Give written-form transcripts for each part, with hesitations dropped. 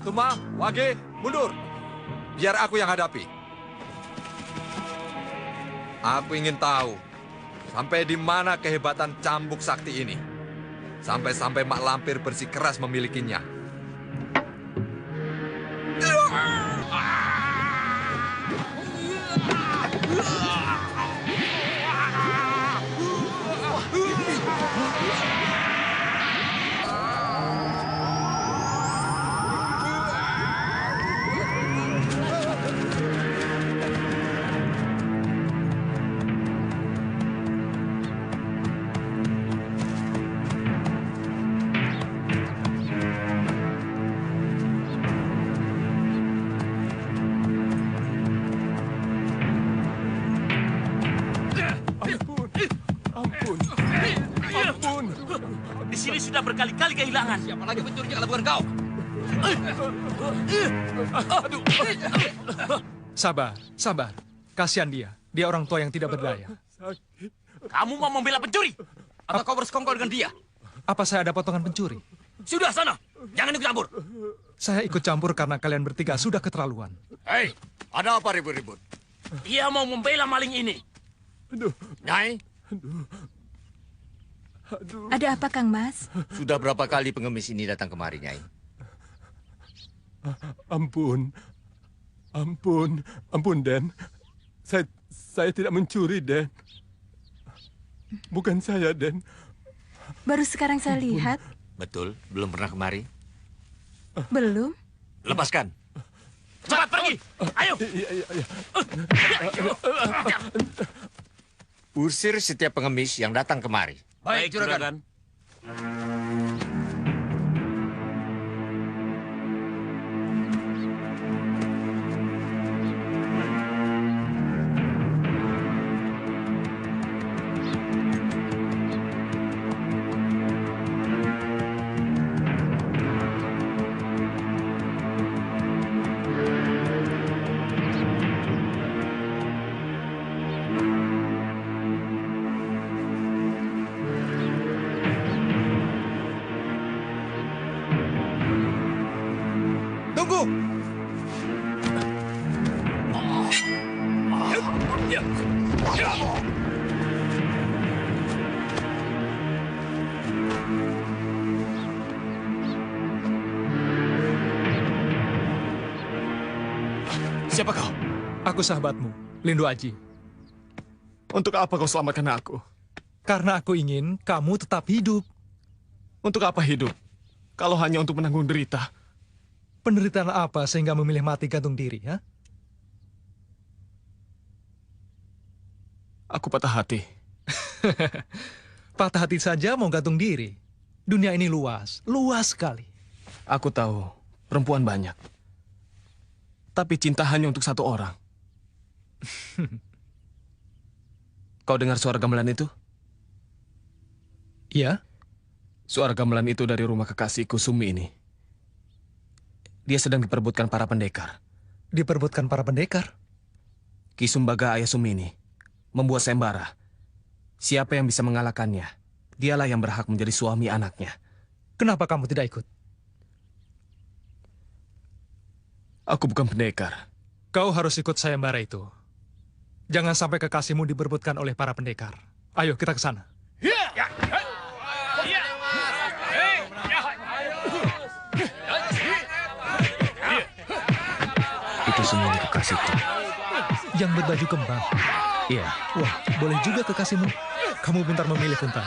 Tuma, Wage, mundur. Biar aku yang hadapi. Aku ingin tahu, sampai di mana kehebatan cambuk sakti ini. Sampai-sampai Mak Lampir bersikeras memilikinya. Di sini sudah berkali-kali kehilangan. Siapa lagi pencurinya kalau bukan kau? Sabar, sabar. Kasihan dia. Dia orang tua yang tidak berdaya. Kamu mau membela pencuri? Atau kau bersekongkol dengan dia? Apa saya ada potongan pencuri? Sudah sana, jangan ikut campur. Saya ikut campur karena kalian bertiga sudah keterlaluan. Hei, ada apa ribut-ribut? Dia mau membela maling ini. Nyai, Ada apa, Kang Mas? sudah berapa kali pengemis ini datang kemari, Nyai? Ampun, Den. Saya tidak mencuri, Den. Bukan saya, Den. Baru sekarang saya lihat. Betul, belum pernah kemari. Belum? Lepaskan. Cepat pergi. Ayo. Iya. Usir setiap pengemis yang datang kemari. Baik, Juragan. Siapa kau? Aku sahabatmu. Lindu Aji, Untuk apa kau selamatkan aku? karena aku ingin kamu tetap hidup. Untuk apa hidup? Kalau hanya untuk menanggung derita. Penderitaan apa sehingga memilih mati gantung diri, ya? Aku patah hati. Patah hati saja mau gantung diri. Dunia ini luas, luas sekali. Aku tahu, perempuan banyak. Tapi cinta hanya untuk satu orang. Kau dengar suara gamelan itu? Iya? Suara gamelan itu dari rumah kekasihku Sumi ini. Dia sedang diperebutkan para pendekar. Diperebutkan para pendekar. Ki Sumbaga ayah Sumi ini membuat sembara. Siapa yang bisa mengalahkannya, dialah yang berhak menjadi suami anaknya. Kenapa kamu tidak ikut? Aku bukan pendekar. Kau harus ikut sayembara itu. Jangan sampai kekasihmu diperebutkan oleh para pendekar. Ayo kita ke sana. Itu semua kekasihku. Yang berbaju kembang. Iya. Wah, boleh juga kekasihmu. Kamu pintar memilih, Punta.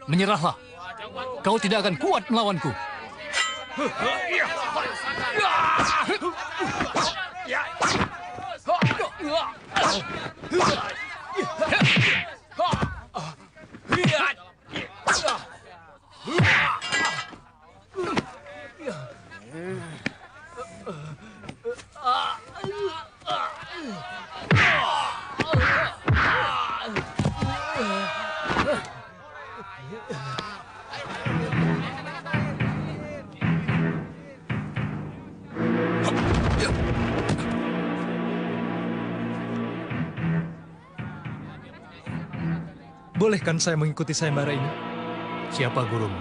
Menyerahlah. Kau tidak akan kuat melawanku. Bolehkan saya mengikuti sayembara ini? Siapa gurumu?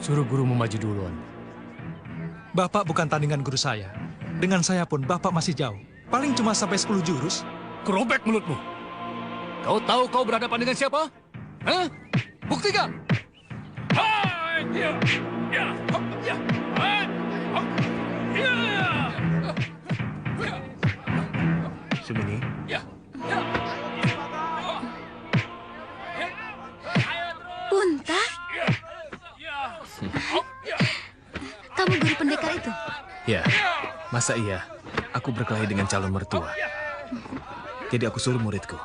Suruh gurumu maju duluan. Bapak bukan tandingan guru saya. Dengan saya pun Bapak masih jauh. Paling cuma sampai 10 jurus. Kerobek mulutmu. Kau tahu kau berhadapan dengan siapa? Hah? Buktikan! Sumini, Punta? Kamu guru pendekar itu? ya, masa iya? Aku berkelahi dengan calon mertua. Jadi aku suruh muridku.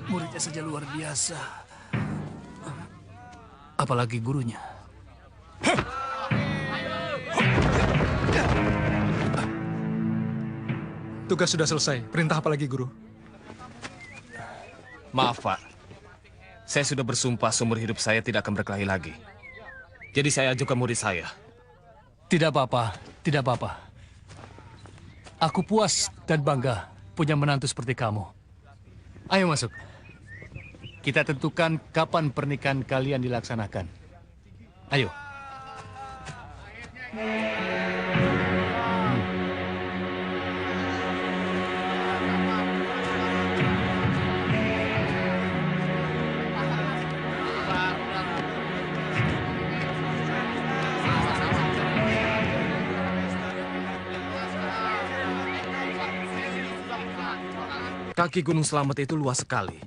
Muridnya saja luar biasa. Apalagi gurunya. Tugas sudah selesai. Perintah apa lagi, Guru? Maaf, Pak. Saya sudah bersumpah seumur hidup saya tidak akan berkelahi lagi. Jadi saya ajukan murid saya. Tidak apa-apa, tidak apa-apa. Aku puas dan bangga punya menantu seperti kamu. Ayo masuk. Kita tentukan kapan pernikahan kalian dilaksanakan. Ayo. Kaki Gunung Selamat itu luas sekali.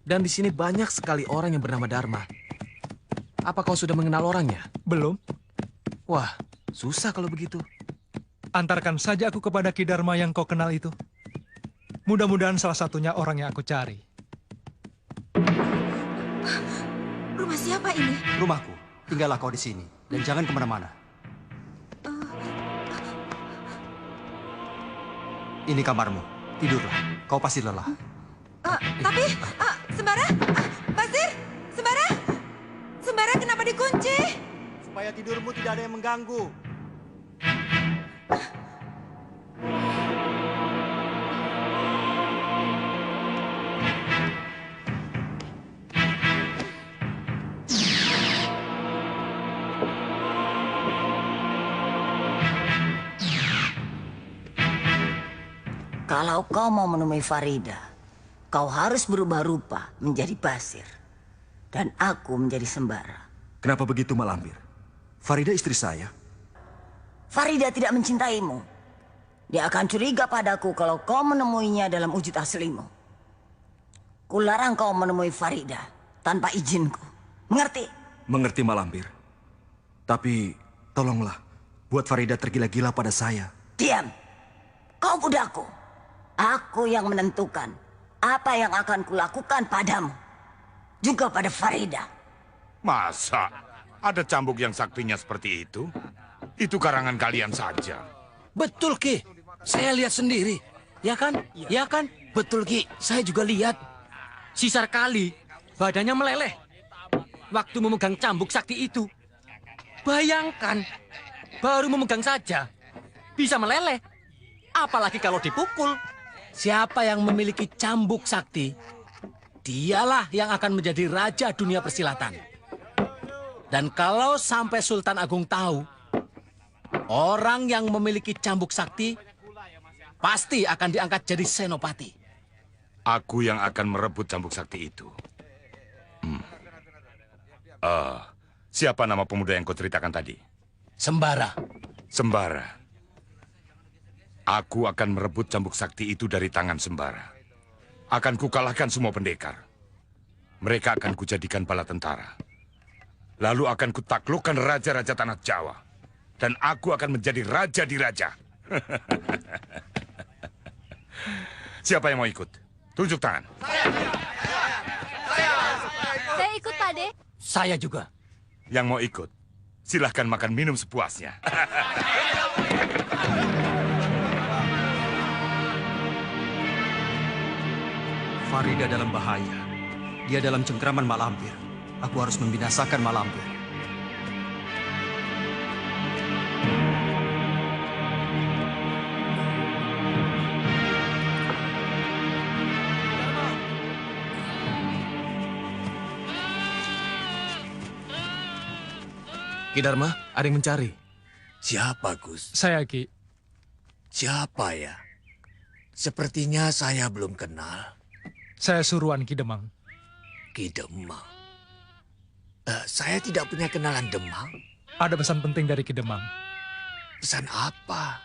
Dan di sini banyak sekali orang yang bernama Dharma. Apa kau sudah mengenal orangnya? Belum. Wah, susah kalau begitu. Antarkan saja aku kepada Ki Dharma yang kau kenal itu. Mudah-mudahan salah satunya orang yang aku cari. Rumah siapa ini? Rumahku. Tinggallah kau di sini. Dan jangan kemana-mana. Ini kamarmu. Tidurlah. Kau pasti lelah. Tapi, Sembara? Basir? Sembara? Sembara kenapa dikunci? Supaya tidurmu tidak ada yang mengganggu. Kalau kau mau menemui Farida, kau harus berubah rupa menjadi Basir. Dan aku menjadi Sembara. Kenapa begitu, Mak Lampir? Farida istri saya. Farida tidak mencintaimu. Dia akan curiga padaku kalau kau menemuinya dalam wujud aslimu. Kularang kau menemui Farida tanpa izinku. Mengerti? Mengerti, Mak Lampir. Tapi, tolonglah. Buat Farida tergila-gila pada saya. Diam. Kau budakku. Aku yang menentukan apa yang akan kulakukan padamu. Juga pada Farida. Masa ada cambuk yang saktinya seperti itu? Itu karangan kalian saja. Betul, Ki. Saya lihat sendiri. Ya kan? Ya kan? Betul, Ki. Saya juga lihat. Sisar kali, badannya meleleh. Waktu memegang cambuk sakti itu. Bayangkan, baru memegang saja, bisa meleleh. Apalagi kalau dipukul. Siapa yang memiliki cambuk sakti, dialah yang akan menjadi raja dunia persilatan. Dan kalau sampai Sultan Agung tahu, orang yang memiliki cambuk sakti pasti akan diangkat jadi senopati. Aku yang akan merebut cambuk sakti itu. Siapa nama pemuda yang kau ceritakan tadi? Sembara. Sembara. Aku akan merebut cambuk sakti itu dari tangan Sembara. Akan kukalahkan semua pendekar. Mereka akan kujadikan bala tentara. Lalu akan kutaklukkan raja-raja tanah Jawa. Dan aku akan menjadi raja di raja. Siapa yang mau ikut? Tunjuk tangan. Saya ikut, Pade. Saya juga. Yang mau ikut, silahkan makan minum sepuasnya. Farida dalam bahaya. Dia dalam cengkraman Mak Lampir. Aku harus membinasakan Mak Lampir. Ki Dharma, ada yang mencari. Siapa, Gus? Saya, Ki. Siapa ya? Sepertinya saya belum kenal. Saya suruhan Ki Demang. Ki Demang. Saya tidak punya kenalan Demang. Ada pesan penting dari Ki Demang. Pesan apa?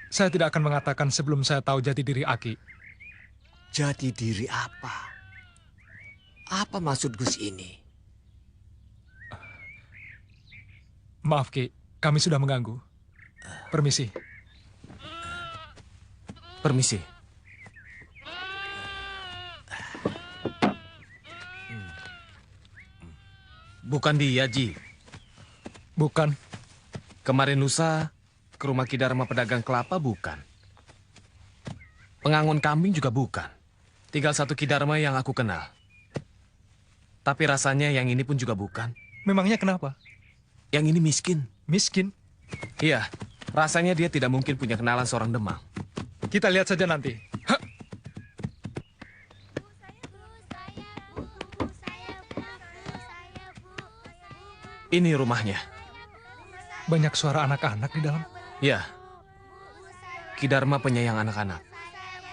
Saya tidak akan mengatakan sebelum saya tahu jati diri Aki. Jati diri apa? Apa maksud Gus ini? Maaf, Ki. Kami sudah mengganggu. Permisi. Permisi. Bukan dia, Ji. Bukan. Kemarin lusa ke rumah Ki Dharma pedagang kelapa, bukan? Pengangon kambing juga bukan. Tinggal satu Ki Dharma yang aku kenal. Tapi rasanya yang ini pun juga bukan. Memangnya kenapa? Yang ini miskin. Miskin? Iya, rasanya dia tidak mungkin punya kenalan seorang Demang. Kita lihat saja nanti. Ini rumahnya. Banyak suara anak-anak di dalam. Ya, Ki Dharma penyayang anak-anak.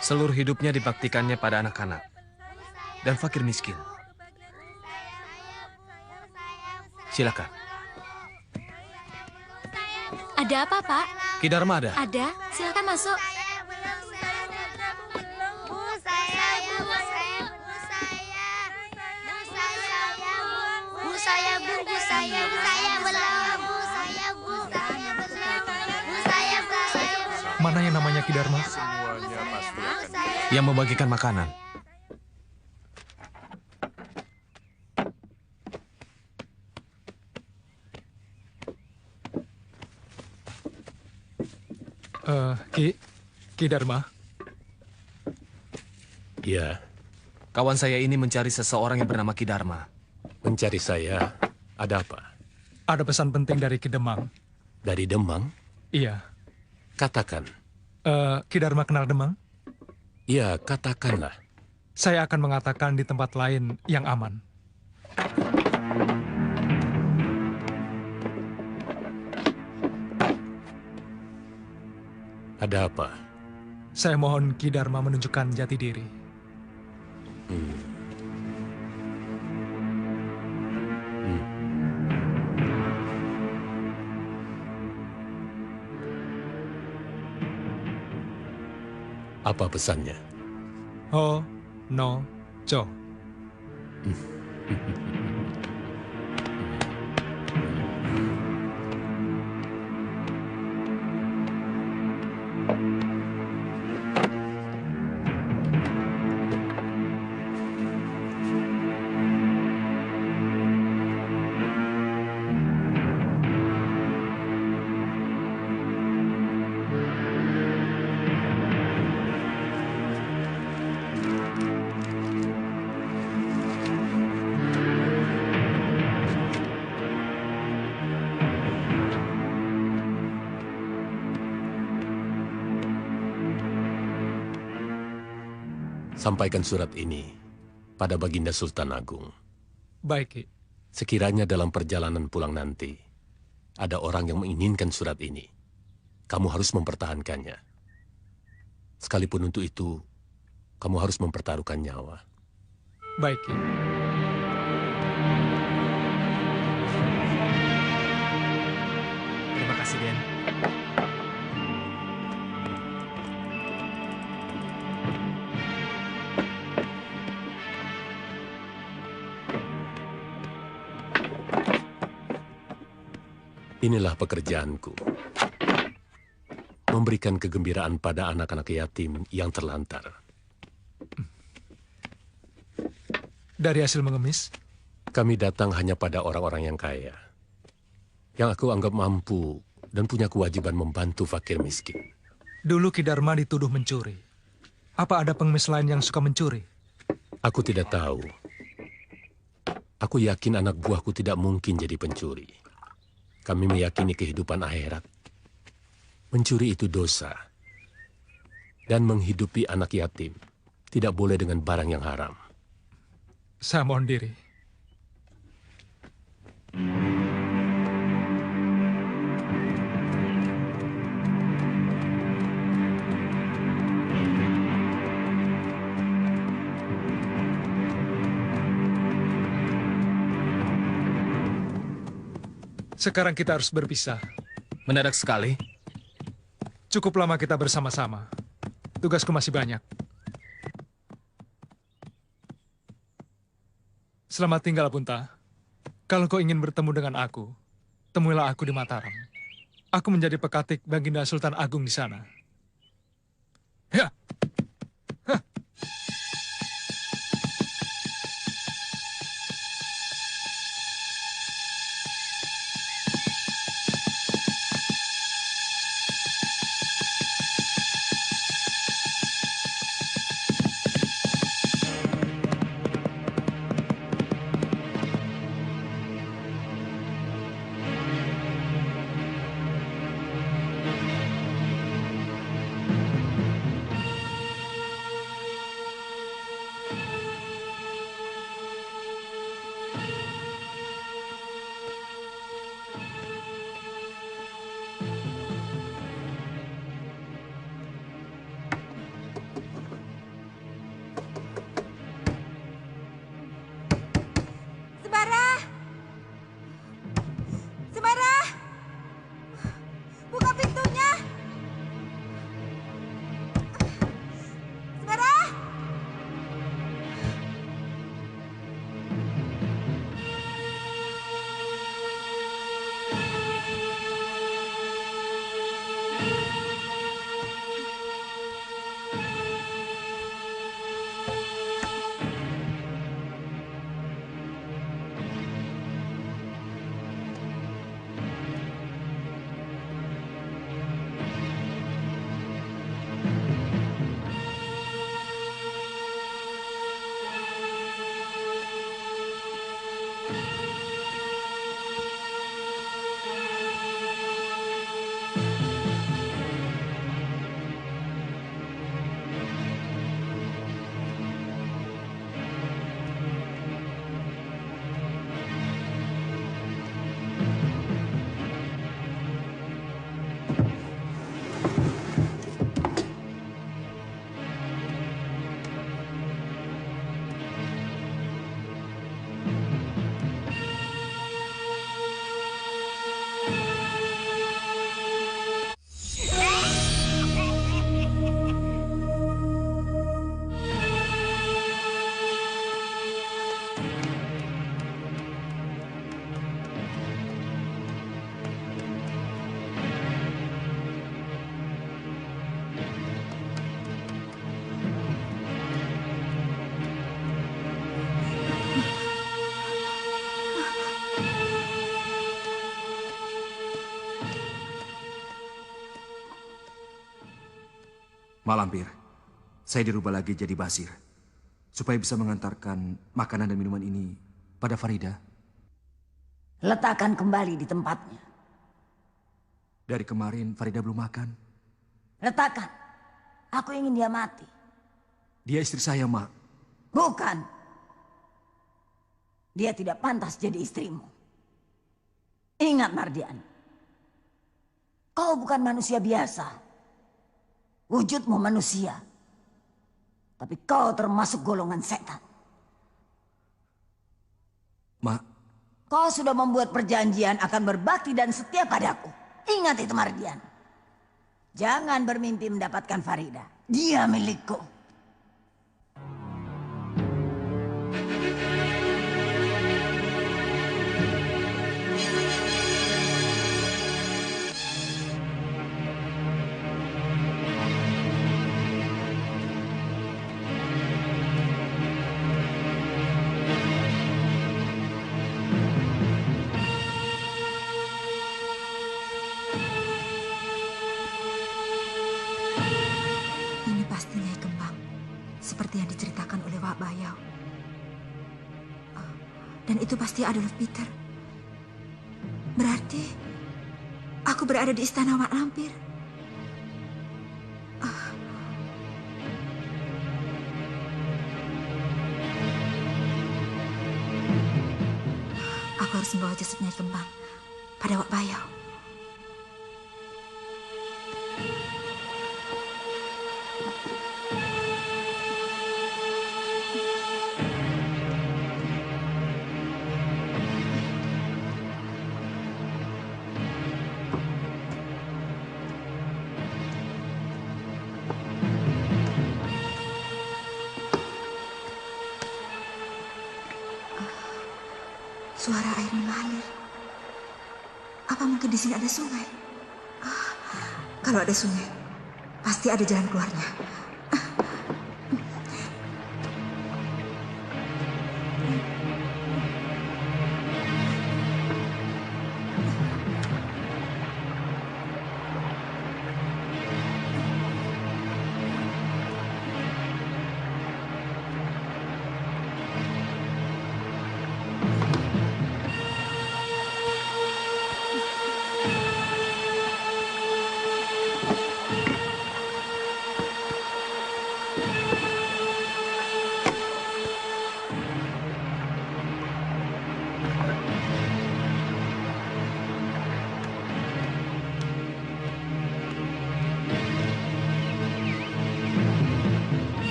Seluruh hidupnya dibaktikannya pada anak-anak dan fakir miskin. Silakan. Ada apa, Pak? Ki Dharma ada? Ada. Silakan masuk. Mana yang namanya Ki Dharma? Yang membagikan makanan. Ki Dharma. Ya. Kawan saya ini mencari seseorang yang bernama Ki Dharma. Mencari saya? Ada apa? Ada pesan penting dari Ki Demang. Dari Demang? Iya. Katakan. Ki Dharma kenal Demang? Iya, katakanlah. Saya akan mengatakan di tempat lain yang aman. Ada apa? Saya mohon Ki Dharma menunjukkan jati diri. Apa pesannya? Ho, no, cho. Sampaikan surat ini pada Baginda Sultan Agung. Baik, Ki. Sekiranya dalam perjalanan pulang nanti, ada orang yang menginginkan surat ini, kamu harus mempertahankannya. Sekalipun untuk itu, kamu harus mempertaruhkan nyawa. Baik, Ki. Terima kasih, Den. Inilah pekerjaanku. Memberikan kegembiraan pada anak-anak yatim yang terlantar. Dari hasil mengemis? Kami datang hanya pada orang-orang yang kaya. Yang aku anggap mampu dan punya kewajiban membantu fakir miskin. Dulu Ki Dharma dituduh mencuri. Apa ada pengemis lain yang suka mencuri? Aku tidak tahu. Aku yakin anak buahku tidak mungkin jadi pencuri. Kami meyakini kehidupan akhirat. Mencuri itu dosa. Dan menghidupi anak yatim tidak boleh dengan barang yang haram. Saya mohon diri. Sekarang kita harus berpisah. Mendadak sekali. Cukup lama kita bersama-sama. Tugasku masih banyak. Selamat tinggal, Punta. Kalau kau ingin bertemu dengan aku, temuilah aku di Mataram. Aku menjadi pekatik Baginda Sultan Agung di sana. Ya. Hah. Mak Lampir, saya dirubah lagi jadi Basir. Supaya bisa mengantarkan makanan dan minuman ini pada Farida. Letakkan kembali di tempatnya. Dari kemarin Farida belum makan. Letakkan. Aku ingin dia mati. Dia istri saya, Mak. Bukan. Dia tidak pantas jadi istrimu. Ingat, Mardian. Kau bukan manusia biasa. Wujudmu manusia. Tapi kau termasuk golongan setan. Mak. Kau sudah membuat perjanjian akan berbakti dan setia padaku. Ingat itu, Mardian. Jangan bermimpi mendapatkan Farida. Dia milikku. Seperti yang diceritakan oleh Wak Bayau. Dan itu pasti Adolf Peter. Berarti aku berada di istana Mak Lampir. Aku harus membawa jasad Nyai Kembang pada Wak Bayau. Suara air mengalir. Apa mungkin di sini ada sungai? Kalau ada sungai, pasti ada jalan keluarnya.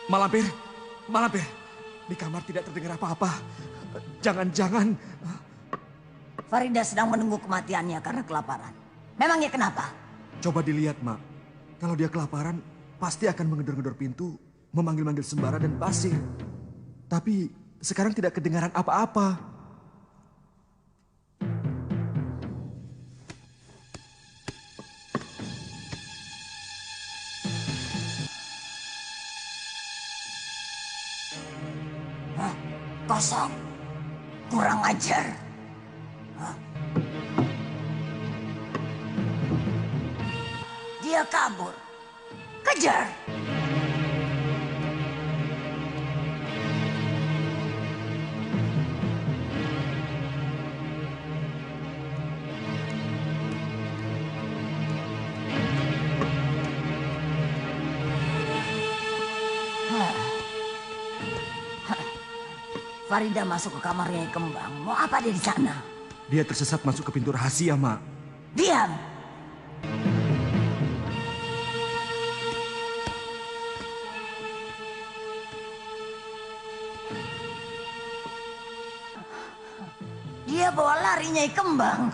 Mak Lampir, di kamar tidak terdengar apa-apa. Jangan-jangan... Farida sedang menunggu kematiannya karena kelaparan. Memangnya kenapa? Coba dilihat, Mak. Kalau dia kelaparan, pasti akan mengedor-ngedor pintu, memanggil-manggil Sembara dan Basir. Tapi sekarang tidak kedengaran apa-apa. Kosong. Kurang ajar. Dia kabur. Kejar. Farida masuk ke kamarnya Kembang. Mau apa dia di sana? Dia tersesat masuk ke pintu rahasia, Mak. Diam! Dia bawa lari Nyai Kembang.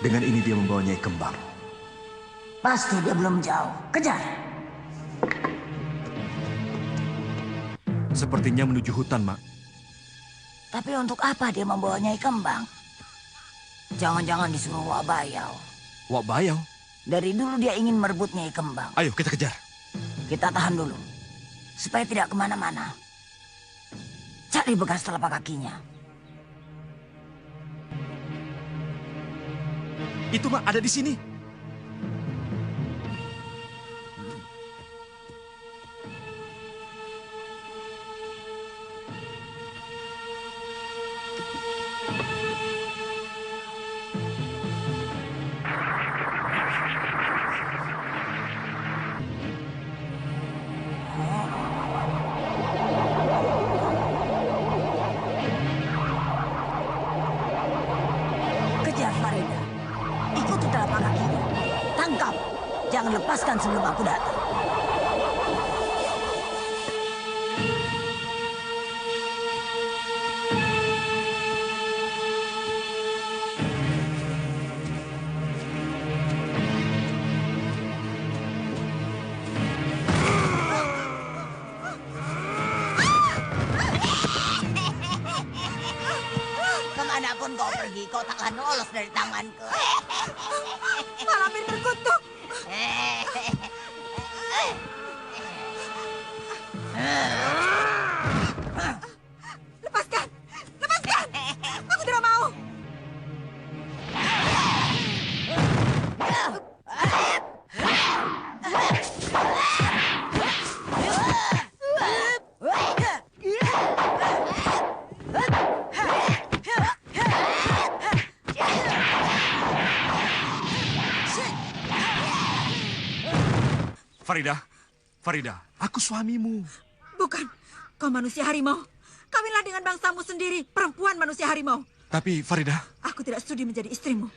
Dengan ini dia membawa Nyai Kembang. Pasti dia belum jauh. Kejar. Sepertinya menuju hutan, Mak. Tapi untuk apa dia membawa Nyai Kembang? Jangan-jangan disuruh Wak Bayau. Wak Bayau? Dari dulu dia ingin merebut Nyai Kembang. Ayo kita kejar. Kita tahan dulu. Supaya tidak kemana-mana. Cari bekas telapak kakinya. Itu, Mak, ada di sini. Kejar Farida. Ikuti telapak kakinya. Tangkap. Jangan lepaskan sebelum aku datang. Kemanapun kau pergi, kau takkan lolos dari tanganku. Malampir terkutuk. Lepaskan! Lepaskan! Aku tidak mau! Farida, aku suamimu. Bukan, kau manusia harimau. Kawinlah dengan bangsamu sendiri, perempuan manusia harimau. Tapi Farida, Aku tidak sudi menjadi istrimu.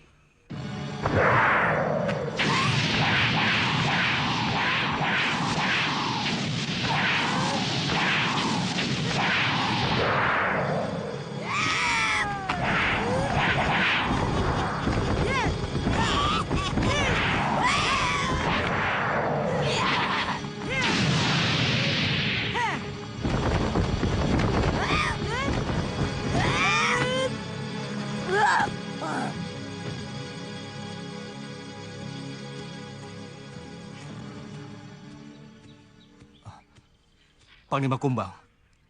Panglima Kumbang,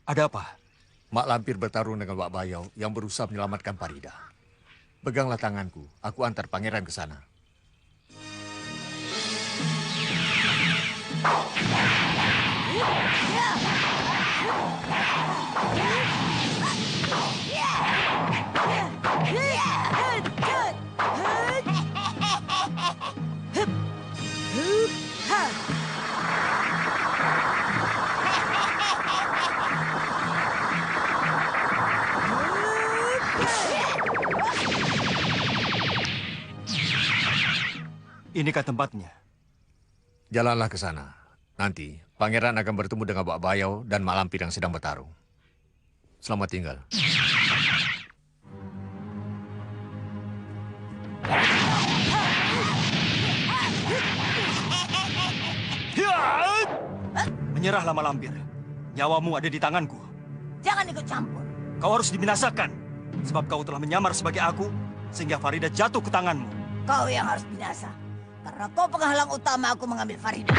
ada apa? Mak Lampir bertarung dengan Wak Bayau yang berusaha menyelamatkan Farida. Peganglah tanganku, aku antar pangeran ke sana. Inikah tempatnya? Jalanlah ke sana. Nanti pangeran akan bertemu dengan Wak Bayau dan Mak Lampir yang sedang bertarung. Selamat tinggal. Menyerahlah Mak Lampir. Nyawamu ada di tanganku. Jangan ikut campur. Kau harus dibinasakan. Sebab kau telah menyamar sebagai aku, sehingga Farida jatuh ke tanganmu. Kau yang harus binasa. Karena kau penghalang utama aku mengambil Farida.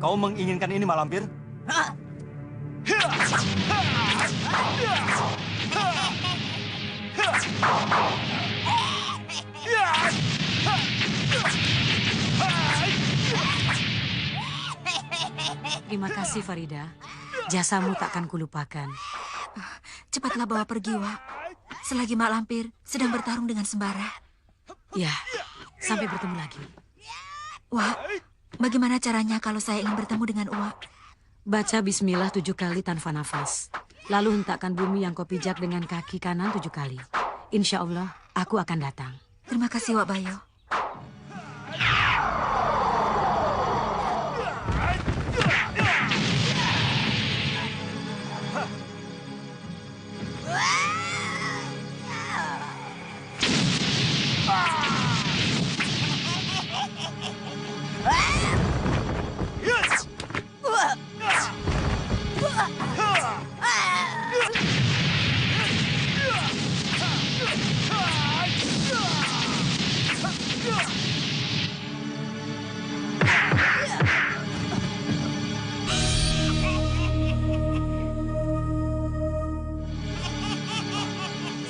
Kau menginginkan ini, Mak Lampir? Terima kasih, Farida. Jasamu takkan kulupakan. Cepatlah bawa pergi, Wak. Selagi Mak Lampir sedang bertarung dengan Sembara. Ya, sampai bertemu lagi. Wak, bagaimana caranya kalau saya ingin bertemu dengan Uwak? Baca bismillah 7 kali tanpa nafas. Lalu hentakkan bumi yang kau pijak dengan kaki kanan 7 kali. Insya Allah, aku akan datang. Terima kasih, Wak Bayo.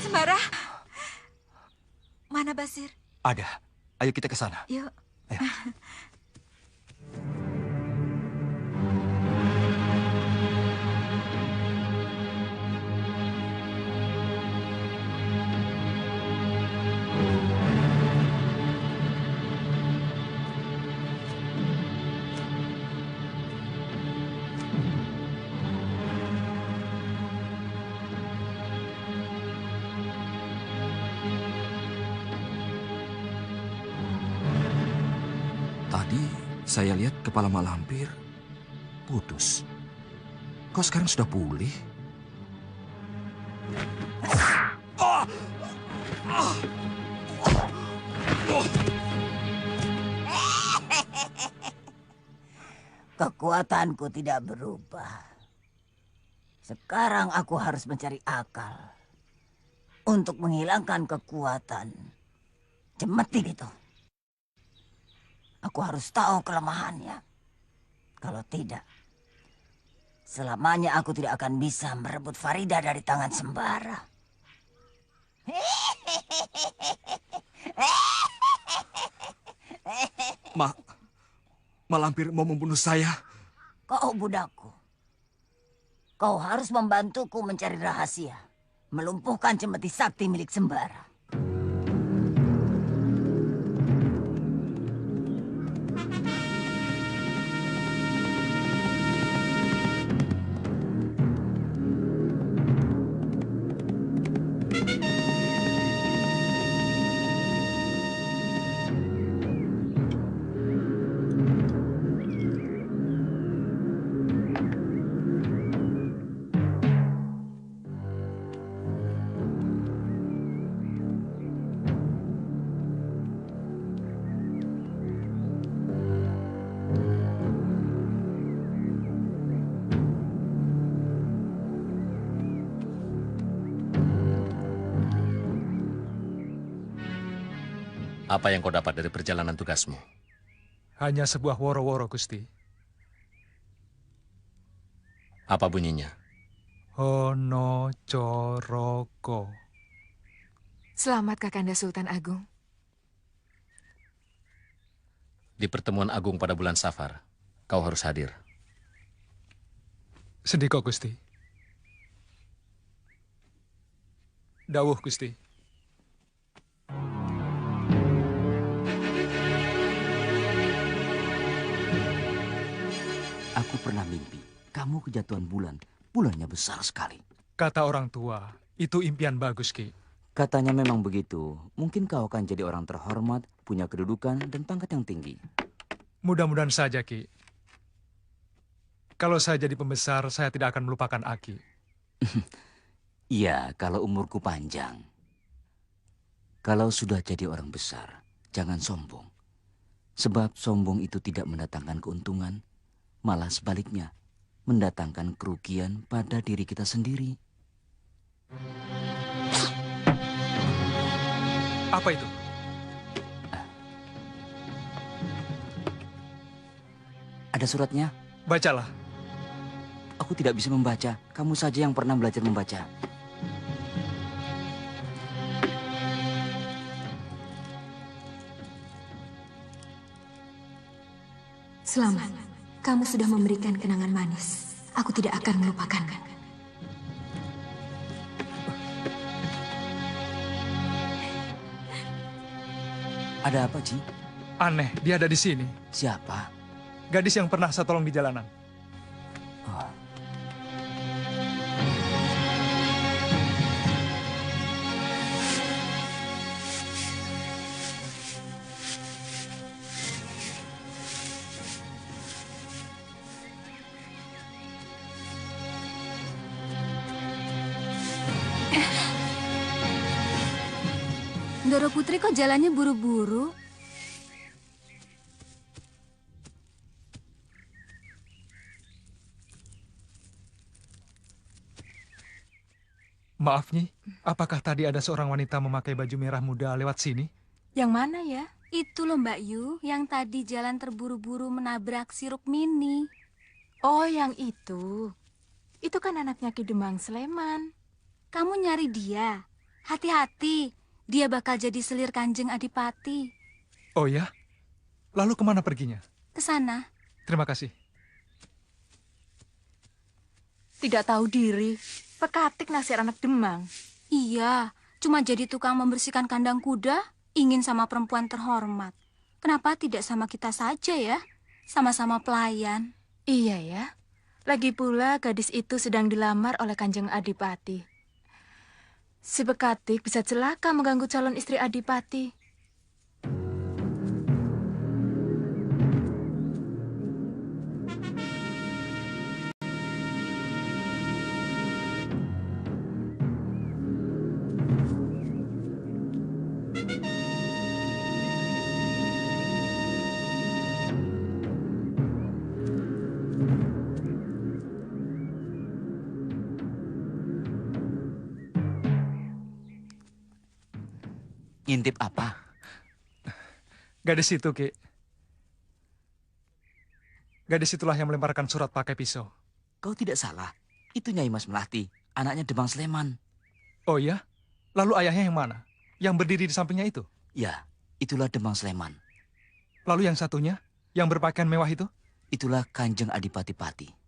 Sembara. Mana Basir? Ada. Ayo kita ke sana. Yuk. Ayo. Tadi saya lihat kepala mak lampir putus. Kok sekarang sudah pulih? Kekuatanku tidak berubah. Sekarang aku harus mencari akal untuk menghilangkan kekuatan Cemeti itu. Aku harus tahu kelemahannya. Kalau tidak, selamanya aku tidak akan bisa merebut Farida dari tangan Sembara. Mak lampir mau membunuh saya. Kau budakku. Kau harus membantuku mencari rahasia. Melumpuhkan cemeti sakti milik Sembara. Apa yang kau dapat dari perjalanan tugasmu? Hanya sebuah woro-woro, Gusti. Apa bunyinya? Hono Coroko. Selamat Kakanda Sultan Agung. Di pertemuan agung pada bulan Safar, kau harus hadir. Sendiko, Gusti. Dawuh, Gusti. Aku pernah mimpi, kamu kejatuhan bulan. Bulannya besar sekali. Kata orang tua, itu impian bagus, Ki. Katanya memang begitu. Mungkin kau akan jadi orang terhormat, punya kedudukan, dan pangkat yang tinggi. Mudah-mudahan saja, Ki. Kalau saya jadi pembesar, saya tidak akan melupakan Aki. Iya, kalau umurku panjang. Kalau sudah jadi orang besar, jangan sombong. Sebab sombong itu tidak mendatangkan keuntungan, malah sebaliknya, mendatangkan kerugian pada diri kita sendiri. Apa itu? Ada suratnya? Bacalah. Aku tidak bisa membaca. Kamu saja yang pernah belajar membaca. Selamat. Kamu sudah memberikan kenangan manis. Aku tidak akan melupakannya. Ada apa, Ci? Aneh, dia ada di sini. Siapa? Gadis yang pernah saya tolong di jalanan. Oh. Doro Putri kok jalannya buru-buru? Maaf, Nyi. Apakah tadi ada seorang wanita memakai baju merah muda lewat sini? Yang mana ya? Itu loh Mbak Yu, yang tadi jalan terburu-buru menabrak si Rukmini. Oh, yang itu. Itu kan anaknya Ki Demang Sleman. Kamu nyari dia. Hati-hati, dia bakal jadi selir Kanjeng Adipati. Oh ya? Lalu kemana perginya? Ke sana. Terima kasih. Tidak tahu diri. Pekatik nasir anak Demang. Iya, cuma jadi tukang membersihkan kandang kuda, ingin sama perempuan terhormat. Kenapa tidak sama kita saja ya? Sama-sama pelayan. Iya ya. Lagi pula gadis itu sedang dilamar oleh Kanjeng Adipati. Si Bekatik bisa celaka mengganggu calon istri Adipati. Ngintip apa? Gadis itu, Ki. Gadis itulah yang melemparkan surat pakai pisau. Kau tidak salah. Itu Nyai Mas Melati, anaknya Demang Sleman. Oh ya? Lalu ayahnya yang mana? Yang berdiri di sampingnya itu? Ya, itulah Demang Sleman. Lalu yang satunya? Yang berpakaian mewah itu? Itulah Kanjeng Adipati-Pati.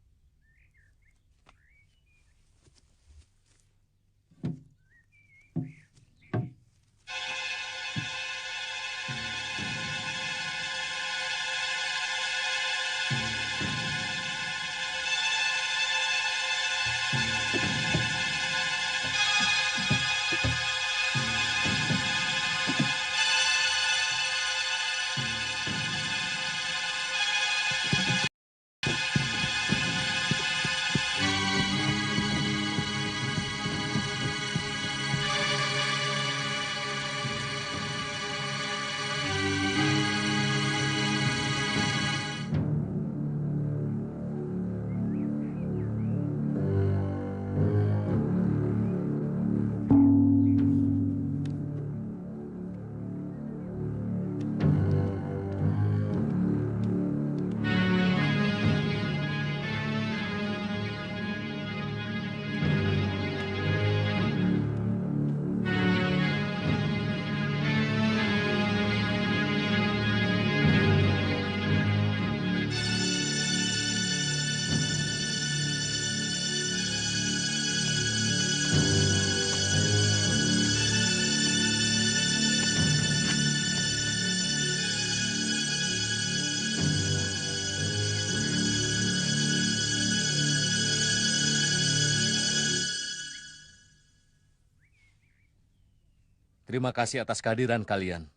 Terima kasih atas kehadiran kalian.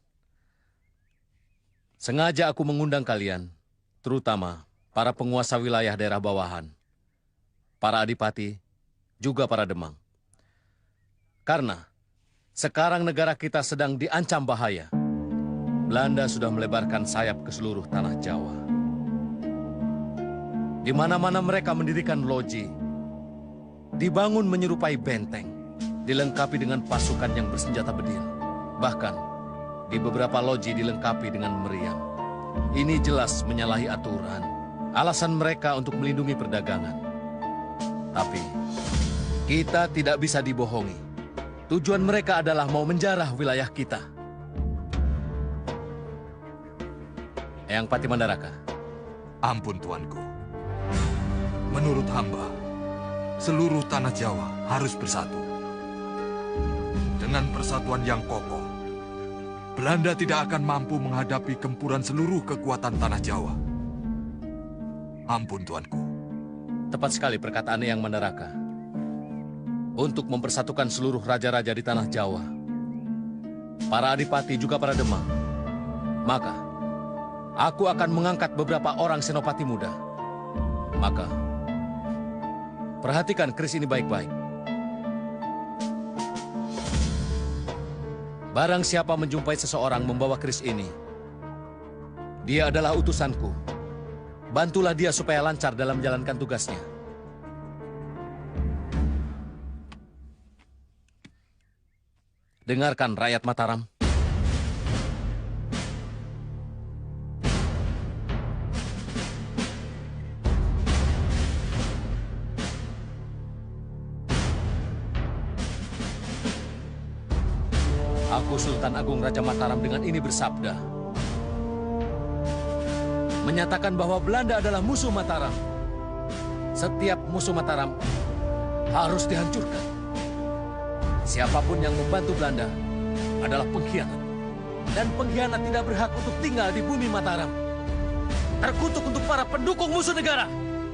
Sengaja aku mengundang kalian, terutama para penguasa wilayah daerah bawahan, para adipati, juga para demang. Karena sekarang negara kita sedang diancam bahaya. Belanda sudah melebarkan sayap ke seluruh tanah Jawa. Di mana-mana mereka mendirikan loji, dibangun menyerupai benteng, dilengkapi dengan pasukan yang bersenjata bedil. Bahkan, di beberapa loji dilengkapi dengan meriam. Ini jelas menyalahi aturan. Alasan mereka untuk melindungi perdagangan. Tapi, kita tidak bisa dibohongi. Tujuan mereka adalah mau menjarah wilayah kita. Eyang Pati Mandaraka. Ampun tuanku. Menurut hamba, seluruh tanah Jawa harus bersatu. Dengan persatuan yang kokoh, Belanda tidak akan mampu menghadapi gempuran seluruh kekuatan tanah Jawa. Ampun tuanku. Tepat sekali perkataan Eyang Mandaraka. Untuk mempersatukan seluruh raja-raja di tanah Jawa, para adipati juga para demang, maka aku akan mengangkat beberapa orang senopati muda. Maka, perhatikan keris ini baik-baik. Barang siapa menjumpai seseorang membawa keris ini, dia adalah utusanku. Bantulah dia supaya lancar dalam menjalankan tugasnya. Dengarkan rakyat Mataram. Aku Sultan Agung Raja Mataram dengan ini bersabda. Menyatakan bahwa Belanda adalah musuh Mataram. Setiap musuh Mataram harus dihancurkan. Siapapun yang membantu Belanda adalah pengkhianat. Dan pengkhianat tidak berhak untuk tinggal di bumi Mataram. Terkutuk untuk para pendukung musuh negara.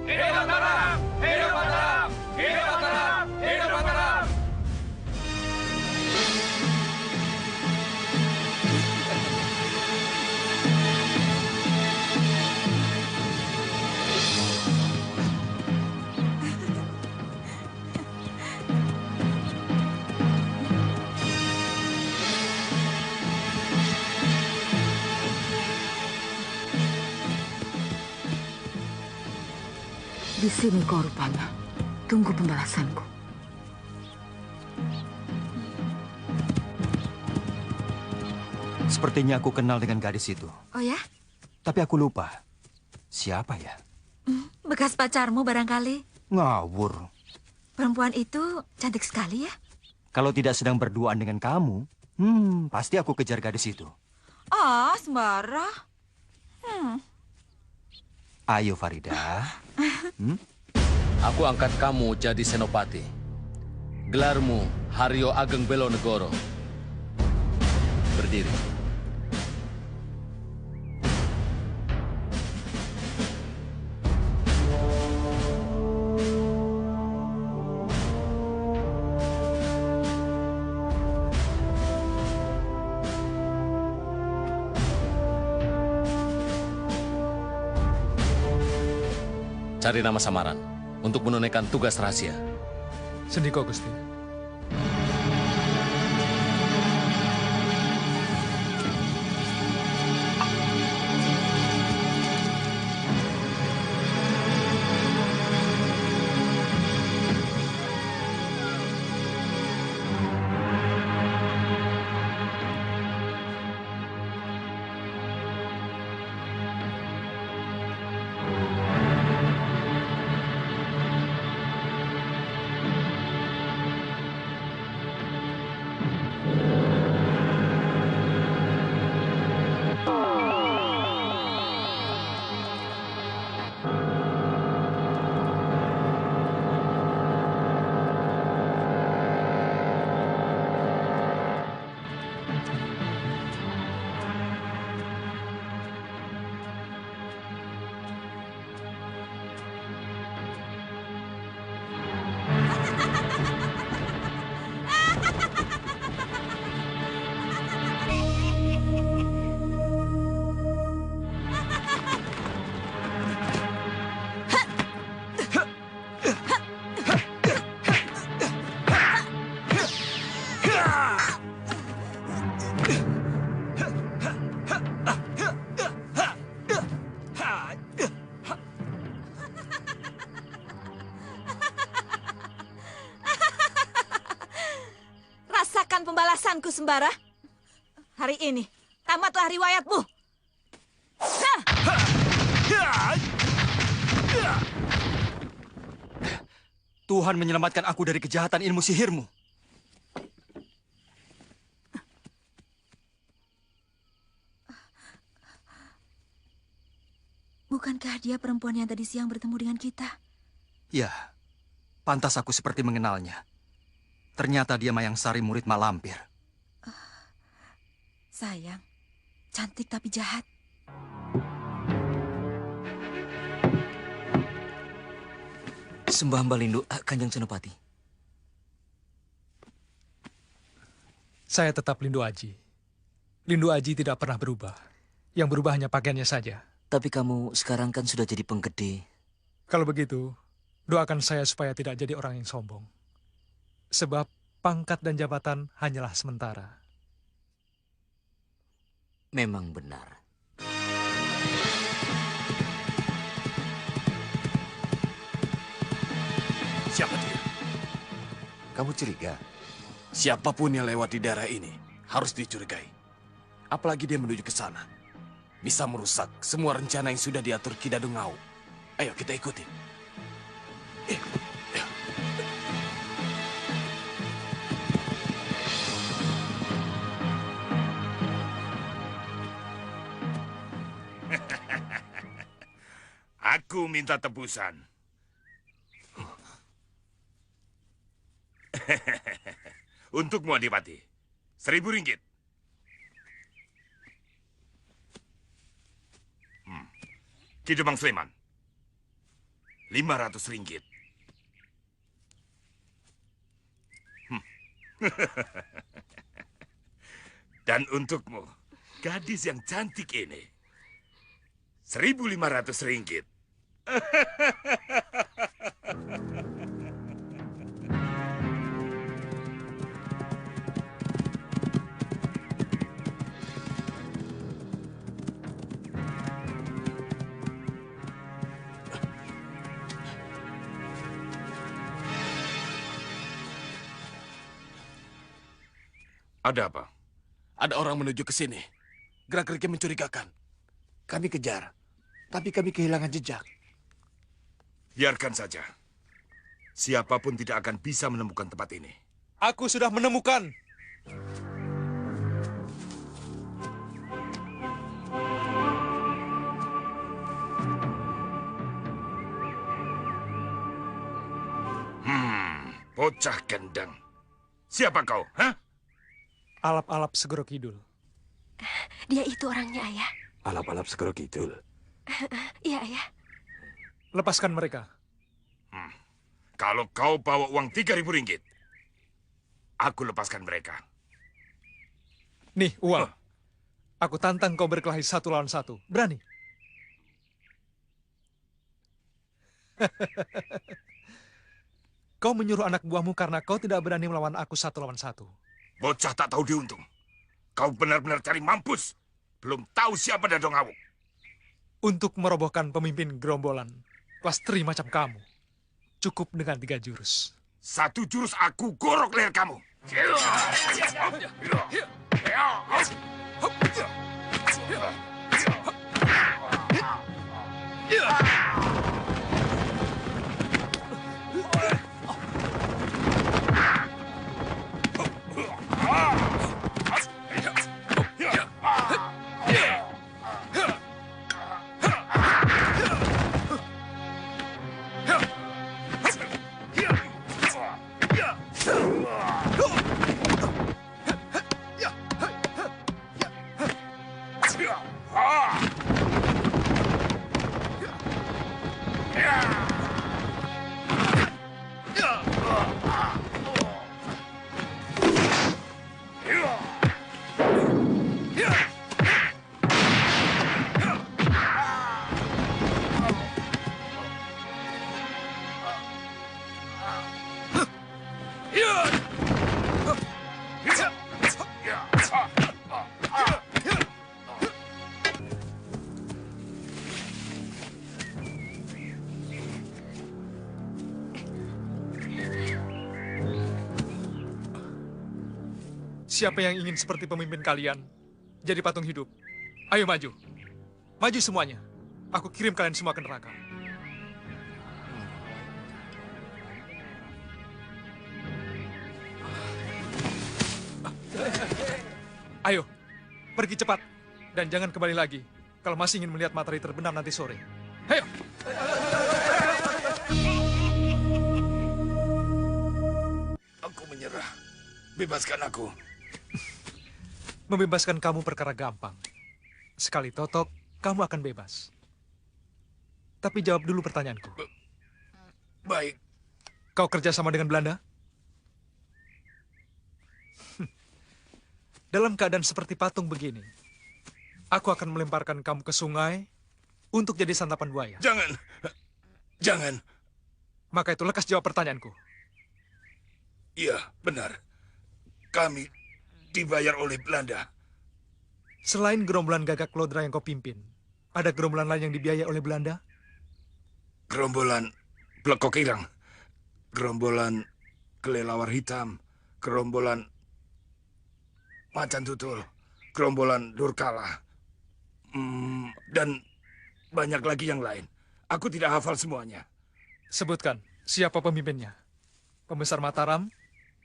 Hidup Mataram! Hidup Mataram! Hidup Mataram! Hidup Mataram! Di sini kau rupanya. Tunggu pembalasanku. Sepertinya aku kenal dengan gadis itu. Oh ya? Tapi aku lupa. Siapa ya? Bekas pacarmu barangkali. Ngawur. Perempuan itu cantik sekali ya? Kalau tidak sedang berduaan dengan kamu, pasti aku kejar gadis itu. Ah, sembara. Ayo Farida. Aku angkat kamu jadi senopati. Gelarmu Haryo Ageng Belonegoro. Berdiri. Cari nama samaran untuk menunaikan tugas rahasia. Sendiko, Gusti. Pembalasanku sembara. Hari ini tamatlah riwayatmu. Tuhan menyelamatkan aku dari kejahatan ilmu sihirmu. Bukankah dia perempuan yang tadi siang bertemu dengan kita? Ya, pantas aku seperti mengenalnya. Ternyata dia Mayang Sari, murid Mak Lampir. Sayang, cantik tapi jahat. Sembah Mbak Lindu, Kanjeng Senopati. Saya tetap Lindu Aji. Lindu Aji tidak pernah berubah. Yang berubah hanya pakaiannya saja. Tapi kamu sekarang kan sudah jadi penggede. Kalau begitu, doakan saya supaya tidak jadi orang yang sombong. Sebab pangkat dan jabatan hanyalah sementara. memang benar. Siapa dia? Kamu curiga? Siapapun yang lewat di daerah ini harus dicurigai. Apalagi dia menuju ke sana. Bisa merusak semua rencana yang sudah diatur Ki Dadung Ngau. Ayo kita ikuti. Aku minta tebusan. Untukmu, Adipati. 1.000 ringgit. Ki Demang Sleman. 500 ringgit. Dan untukmu, gadis yang cantik ini. 1.500 ringgit. Ada apa? Ada orang menuju ke sini. Gerak-geriknya mencurigakan. Kami kejar, tapi kami kehilangan jejak. Biarkan saja. Siapapun tidak akan bisa menemukan tempat ini. Aku sudah menemukan. Bocah gendang. Siapa kau, hah? Alap-alap Segoro Kidul. Dia itu orangnya, Ayah. Alap-alap Segoro Kidul. Iya, Ayah. Lepaskan mereka. Kalau kau bawa uang 3.000 ringgit, aku lepaskan mereka. Nih, uang. Aku tantang kau berkelahi 1 lawan 1. Berani? Kau menyuruh anak buahmu karena kau tidak berani melawan aku 1 lawan 1. Bocah tak tahu diuntung. Kau benar-benar cari mampus. Belum tahu siapa Dadung Ngau. Untuk merobohkan pemimpin gerombolan kelas 3 macam kamu, cukup dengan 3 jurus. 1 jurus aku gorok leher kamu. Siapa yang ingin seperti pemimpin kalian, jadi patung hidup? Ayo maju. Maju semuanya. Aku kirim kalian semua ke neraka. Ayo, pergi cepat. Dan jangan kembali lagi kalau masih ingin melihat matahari terbenam nanti sore. Ayo! Aku menyerah. Bebaskan aku. Membebaskan kamu perkara gampang. Sekali totok, kamu akan bebas. Tapi jawab dulu pertanyaanku. Baik. Kau kerja sama dengan Belanda? Dalam keadaan seperti patung begini, aku akan melemparkan kamu ke sungai untuk jadi santapan buaya. Jangan. Jangan. Maka itu lekas jawab pertanyaanku. Iya, benar. Kami dibayar oleh Belanda. Selain gerombolan Gagak Lodra yang kau pimpin, ada gerombolan lain yang dibiayai oleh Belanda? Gerombolan Blekok Irang, gerombolan Kelelawar Hitam, gerombolan Macan Tutul, gerombolan Durkala, dan banyak lagi yang lain. Aku tidak hafal semuanya. Sebutkan, siapa pemimpinnya? Pembesar Mataram,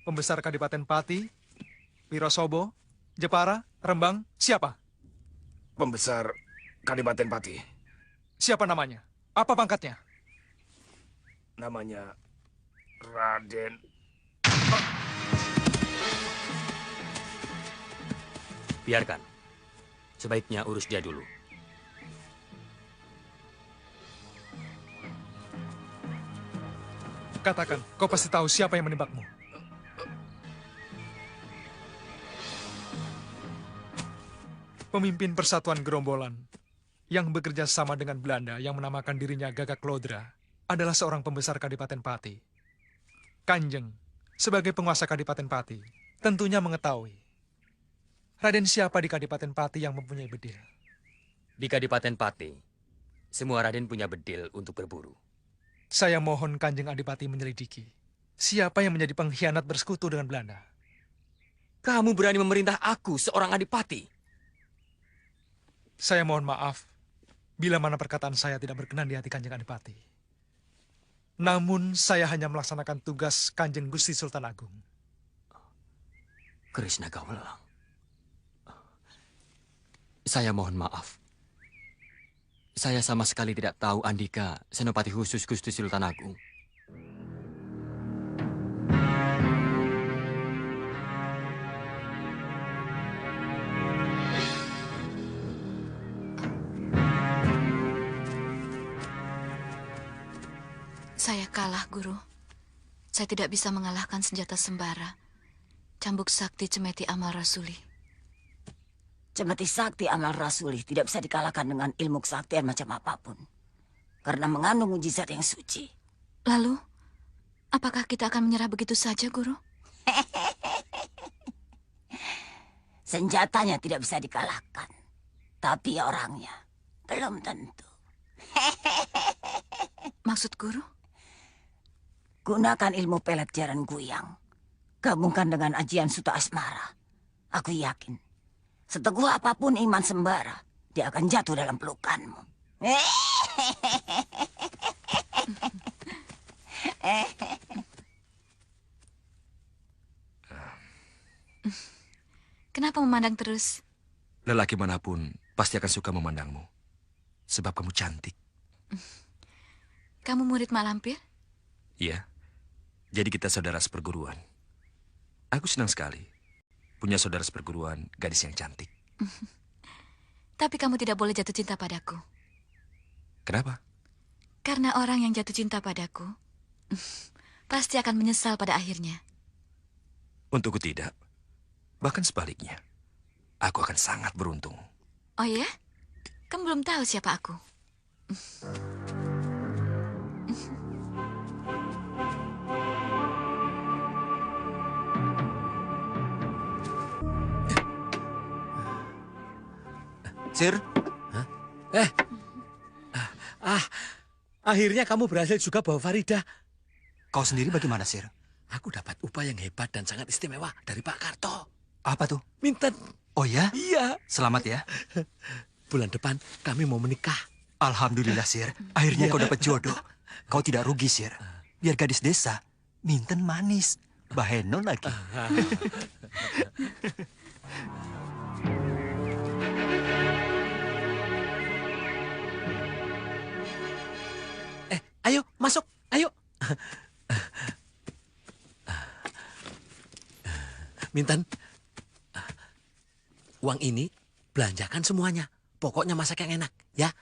Pembesar Kadipaten Pati, Wirosobo, Jepara, Rembang, siapa? Pembesar Kadipaten Pati. Siapa namanya? Apa pangkatnya? Namanya Raden. Biarkan. Sebaiknya urus dia dulu. Katakan, kau pasti tahu siapa yang menembakmu. Pemimpin persatuan gerombolan yang bekerja sama dengan Belanda yang menamakan dirinya Gagak Lodra adalah seorang pembesar Kadipaten Pati. Kanjeng, sebagai penguasa Kadipaten Pati, tentunya mengetahui Raden siapa di Kadipaten Pati yang mempunyai bedil. Di Kadipaten Pati, semua Raden punya bedil untuk berburu. Saya mohon Kanjeng Adipati menyelidiki siapa yang menjadi pengkhianat bersekutu dengan Belanda. Kamu berani memerintah aku, seorang Adipati? Saya mohon maaf bila mana perkataan saya tidak berkenan di hati Kanjeng Adipati. Namun saya hanya melaksanakan tugas Kanjeng Gusti Sultan Agung. Krishna Gawalang. Saya mohon maaf. Saya sama sekali tidak tahu Andika, Senopati khusus Gusti Sultan Agung. Saya kalah, Guru. Saya tidak bisa mengalahkan senjata sembara. Cambuk sakti cemeti amal rasuli. Cemeti sakti amal rasuli tidak bisa dikalahkan dengan ilmu kesaktian macam apapun. Karena mengandung mujizat yang suci. Lalu, apakah kita akan menyerah begitu saja, Guru? Senjatanya tidak bisa dikalahkan. Tapi orangnya belum tentu. Maksud Guru? Gunakan ilmu pelet jaran guyang. Gabungkan dengan ajian Suta Asmara. Aku yakin, seteguh apapun iman sembara, dia akan jatuh dalam pelukanmu. Kenapa memandang terus? Lelaki manapun pasti akan suka memandangmu. Sebab kamu cantik. Kamu murid Mak Lampir? Iya. Jadi kita saudara seperguruan. Aku senang sekali punya saudara seperguruan gadis yang cantik. Tapi kamu tidak boleh jatuh cinta padaku. Kenapa? Karena orang yang jatuh cinta padaku pasti akan menyesal pada akhirnya. Untukku tidak. Bahkan sebaliknya. Aku akan sangat beruntung. Oh ya? Kamu belum tahu siapa aku. Sir? Hah? Akhirnya kamu berhasil juga bawa Farida. Kau sendiri bagaimana, Sir? Aku dapat upah yang hebat dan sangat istimewa dari Pak Karto. Apa tuh? Minten. Oh ya? Iya. Selamat ya. Bulan depan kami mau menikah. Alhamdulillah, Sir. Akhirnya Iya. kau dapat jodoh. Kau tidak rugi, Sir. Biar gadis desa, Minten manis. Baheno lagi. Ayo, masuk. Ayo. Minten. Uang ini belanjakan semuanya. Pokoknya masak yang enak, ya.